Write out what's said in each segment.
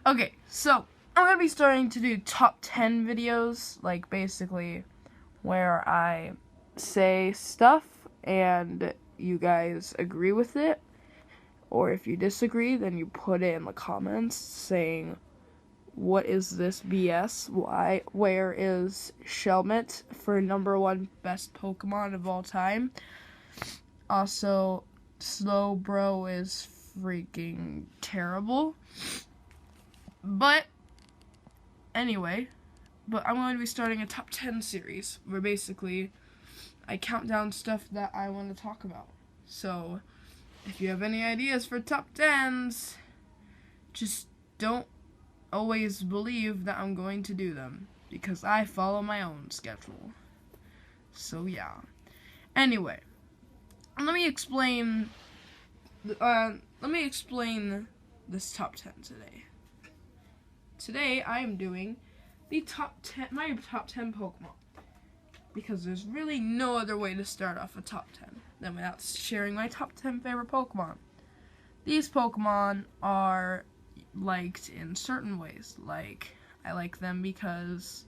Okay, so I'm going to be starting to do top 10 videos, like basically where I say stuff and you guys agree with it, or if you disagree, then you put it in the comments saying, what is this BS? Why? Where is Shelmet for #1 best Pokemon of all time? Also, Slowbro is freaking terrible. But anyway, I'm going to be starting a top 10 series where basically I count down stuff that I want to talk about. So if you have any ideas for top 10s, just don't always believe that I'm going to do them, because I follow my own schedule. So yeah. Anyway, let me explain this top 10 today. Today I am doing my top 10 Pokemon, because there's really no other way to start off a top 10 than without sharing my top 10 favorite Pokemon. These Pokemon are liked in certain ways. Like, I like them because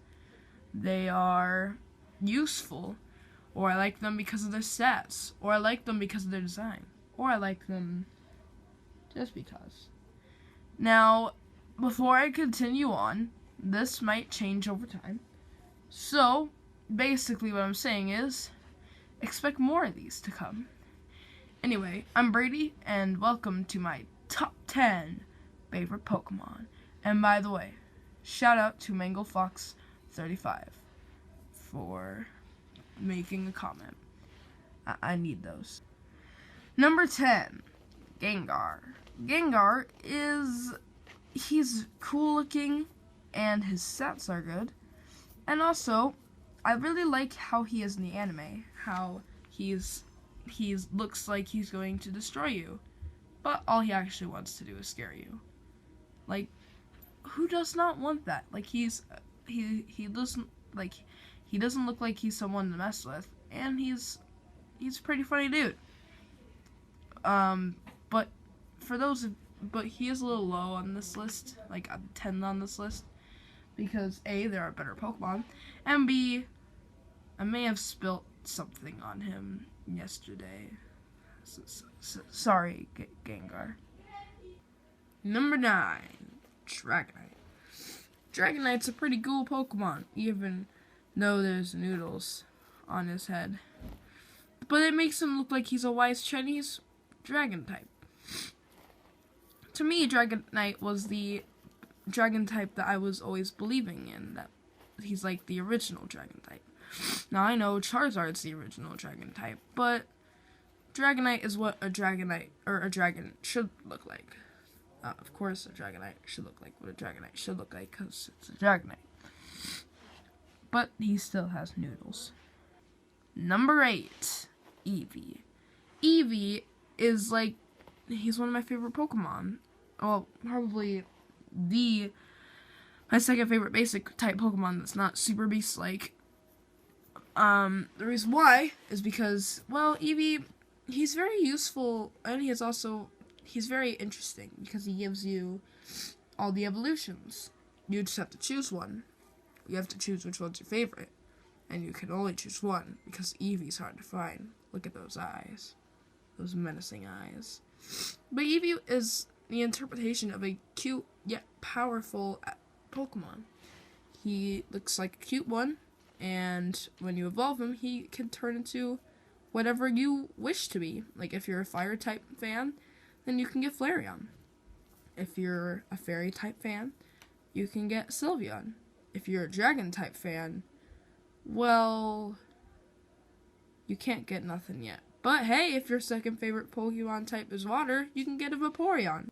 they are useful, or I like them because of their stats, or I like them because of their design, or I like them just because. Now, before I continue on, this might change over time. So, basically what I'm saying is, expect more of these to come. Anyway, I'm Brady, and welcome to my top 10 favorite Pokemon. And by the way, shout out to MangoFox35 for making a comment. I need those. Number 10, Gengar. Gengar he's cool looking, and his stats are good. And also, I really like how he is in the anime, how he looks like he's going to destroy you, but all he actually wants to do is scare you. Like, who does not want that? Like, he doesn't look like he's someone to mess with, and he's a pretty funny dude. But he is a little low on this list, like a 10 on this list, because A, there are better Pokemon, and B, I may have spilt something on him yesterday. Sorry, Gengar. Number 9, Dragonite. Dragonite's a pretty cool Pokemon, even though there's noodles on his head. But it makes him look like he's a wise Chinese dragon type. To me, Dragonite was the dragon type that I was always believing in, that he's like the original dragon type. Now, I know Charizard's the original dragon type, but Dragonite is what a dragon should look like. Of course, a Dragonite should look like what a Dragonite should look like, because it's a Dragonite. But he still has noodles. Number 8, Eevee. Eevee is like, he's one of my favorite Pokemon. Well, probably my second favorite basic type Pokemon that's not super beast-like. The reason why is because, well, Eevee, he's very useful, and he's very interesting, because he gives you all the evolutions. You just have to choose one. You have to choose which one's your favorite, and you can only choose one, because Eevee's hard to find. Look at those eyes. Those menacing eyes. But Eevee is the interpretation of a cute yet powerful Pokemon. He looks like a cute one, and when you evolve him, he can turn into whatever you wish to be. Like, if you're a fire type fan, then you can get Flareon. If you're a fairy type fan, you can get Sylveon. If you're a dragon type fan, well, you can't get nothing yet. But hey, if your second favorite Pokemon type is water, you can get a Vaporeon.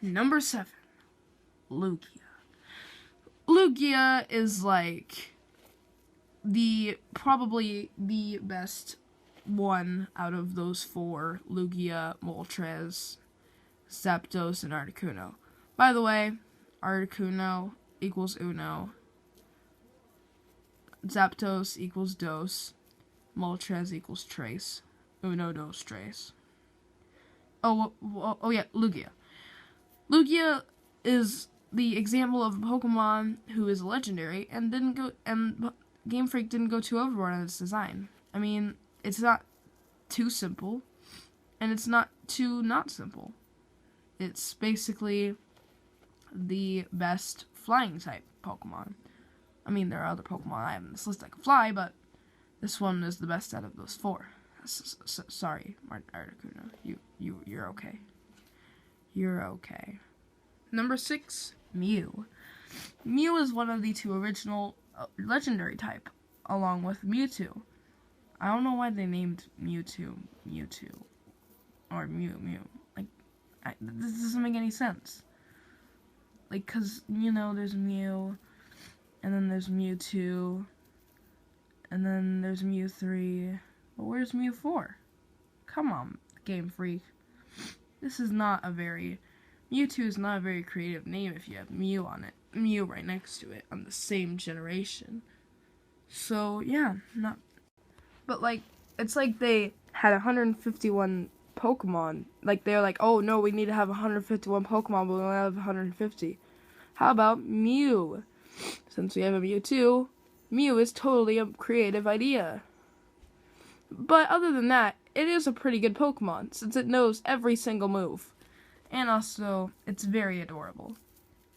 Number 7, Lugia. Lugia is like probably the best one out of those 4: Lugia, Moltres, Zapdos, and Articuno. By the way, Articuno equals Uno, Zapdos equals Dos, Moltres equals Trace. Uno, dos, tres. Oh yeah, Lugia. Lugia is the example of a Pokemon who is legendary and Game Freak didn't go too overboard on its design. I mean, it's not too simple, and it's not too not simple. It's basically the best flying type Pokemon. I mean, there are other Pokemon I have on this list that can fly, but this one is the best out of those four. Sorry, Articuno. You're okay. You're okay. Number 6, Mew. Mew is one of the 2 original legendary type, along with Mewtwo. I don't know why they named Mewtwo Mewtwo or Mew. Like, this doesn't make any sense. Like, cause there's Mew, and then there's Mewtwo, and then there's Mew 3. But where's Mew 4? Come on, Game Freak. This is not a very... Mewtwo is not a very creative name if you have Mew on it. Mew right next to it on the same generation. So, yeah, not... But, like, it's like they had 151 Pokemon. Like, they're like, oh, no, we need to have 151 Pokemon, but we only have 150. How about Mew? Since we have a Mewtwo, Mew is totally a creative idea. But other than that, it is a pretty good Pokemon, since it knows every single move. And also, it's very adorable.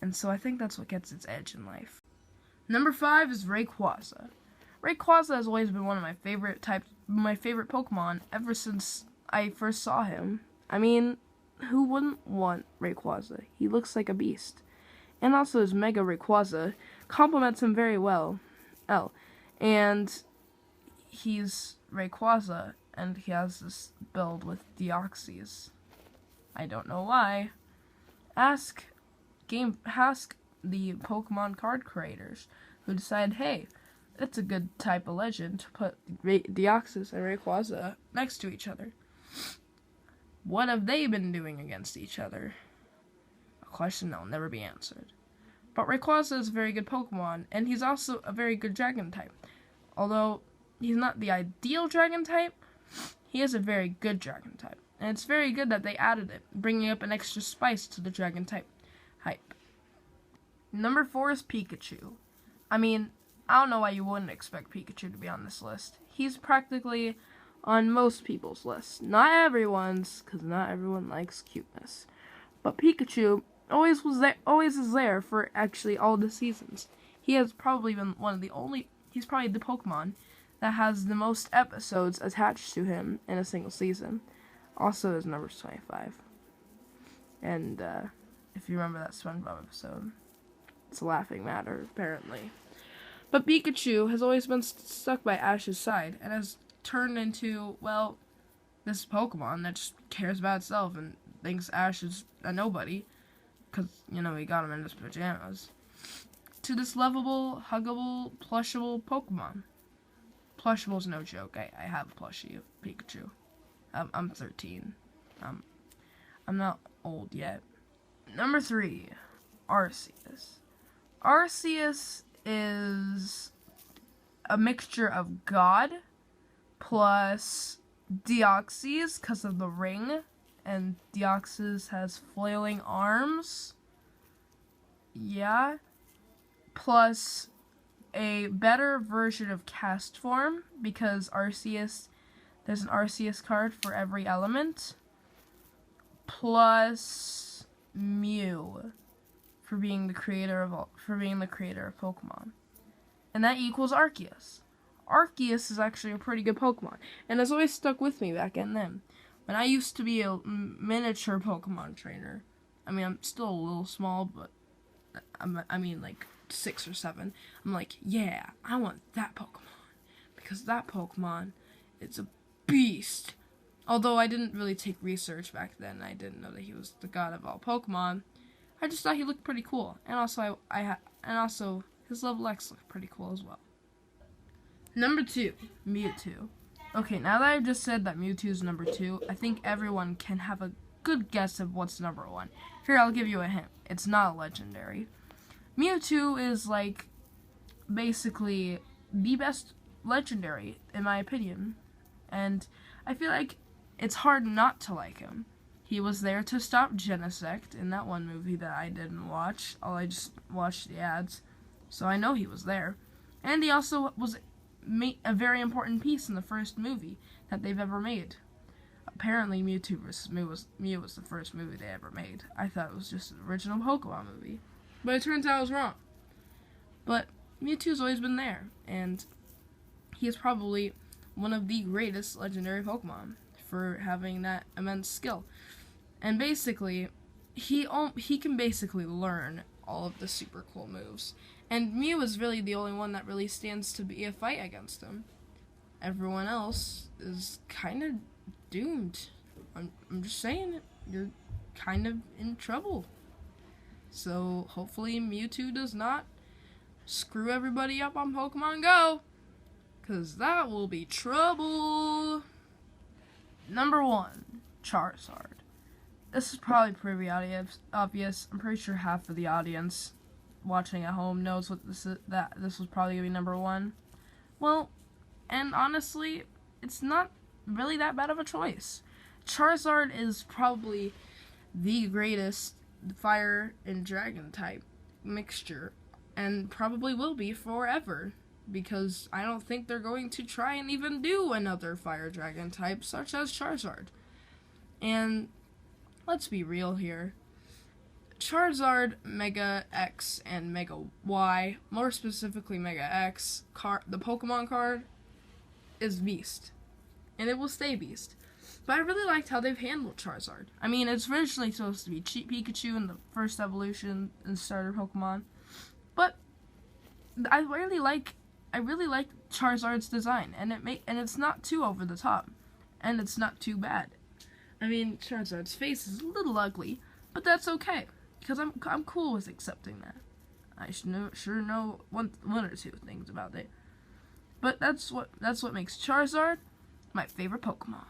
And so I think that's what gets its edge in life. Number 5 is Rayquaza. Rayquaza has always been one of my favorite Pokemon ever since I first saw him. I mean, who wouldn't want Rayquaza? He looks like a beast. And also his Mega Rayquaza complements him very well. And he's Rayquaza, and he has this build with Deoxys. I don't know why. Ask the Pokemon card creators who decide, hey, it's a good type of legend to put Deoxys and Rayquaza next to each other. What have they been doing against each other? A question that will never be answered. But Rayquaza is a very good Pokemon, and he's also a very good Dragon type. Although he's not the ideal Dragon type, he is a very good Dragon type. And it's very good that they added it, bringing up an extra spice to the Dragon type hype. Number 4 is Pikachu. I mean, I don't know why you wouldn't expect Pikachu to be on this list. He's practically on most people's lists. Not everyone's, because not everyone likes cuteness. But Pikachu always is there for actually all the seasons. He has probably been he's probably the Pokemon that has the most episodes attached to him in a single season. Also, his number's 25. And, if you remember that SpongeBob episode, it's a laughing matter, apparently. But Pikachu has always been stuck by Ash's side, and has turned into, well, this Pokemon that just cares about itself and thinks Ash is a nobody, because, he got him in his pajamas, to this lovable, huggable, plushable Pokemon. Plushable's no joke. I have a plushie of Pikachu. I'm 13. I'm not old yet. Number 3, Arceus. Arceus is a mixture of God plus Deoxys because of the ring, and Deoxys has flailing arms. Yeah. Plus a better version of Cast Form, because there's an Arceus card for every element. Plus Mew for being the creator of Pokemon. And that equals Arceus. Arceus is actually a pretty good Pokemon, and has always stuck with me back then. When I used to be a miniature Pokemon trainer, I mean, I'm still a little small, but I mean like 6 or 7. I'm like, yeah, I want that Pokemon, because that Pokemon is a beast. Although I didn't really take research back then, I didn't know that he was the god of all Pokemon. I just thought he looked pretty cool, and also also his level X looked pretty cool as well. Number 2, Mewtwo. Okay, now that I've just said that Mewtwo is number 2, I think everyone can have a good guess of what's number 1. Here, I'll give you a hint. It's not a legendary. Mewtwo is, like, basically the best legendary, in my opinion. And I feel like it's hard not to like him. He was there to stop Genesect in that one movie that I didn't watch. I just watched the ads. So I know he was there. And he also was a very important piece in the first movie that they've ever made. Apparently Mewtwo vs. Mew was the first movie they ever made. I thought it was just an original Pokemon movie. But it turns out I was wrong. But Mewtwo's always been there. And he is probably one of the greatest legendary Pokemon for having that immense skill. And basically, he can basically learn all of the super cool moves. And Mew is really the only one that really stands to be a fight against him. Everyone else is kind of doomed. I'm just saying it. You're kind of in trouble. So hopefully Mewtwo does not screw everybody up on Pokemon Go. Because that will be trouble. Number 1, Charizard. This is probably pretty obvious. I'm pretty sure half of the audience watching at home knows what this is, that this was probably going to be number 1. Well, and honestly, it's not really that bad of a choice. Charizard is probably the greatest fire and dragon type mixture, and probably will be forever, because I don't think they're going to try and even do another fire dragon type such as Charizard. And let's be real here. Charizard, Mega X, and Mega Y, more specifically Mega X, the Pokemon card, is Beast. And it will stay Beast. But I really liked how they've handled Charizard. I mean, it's originally supposed to be Pikachu in the first evolution and starter Pokemon. But I really like Charizard's design, and it's not too over the top, and it's not too bad. I mean, Charizard's face is a little ugly, but that's okay, because I'm cool with accepting that. I sure know one or two things about it, but that's what makes Charizard my favorite Pokemon.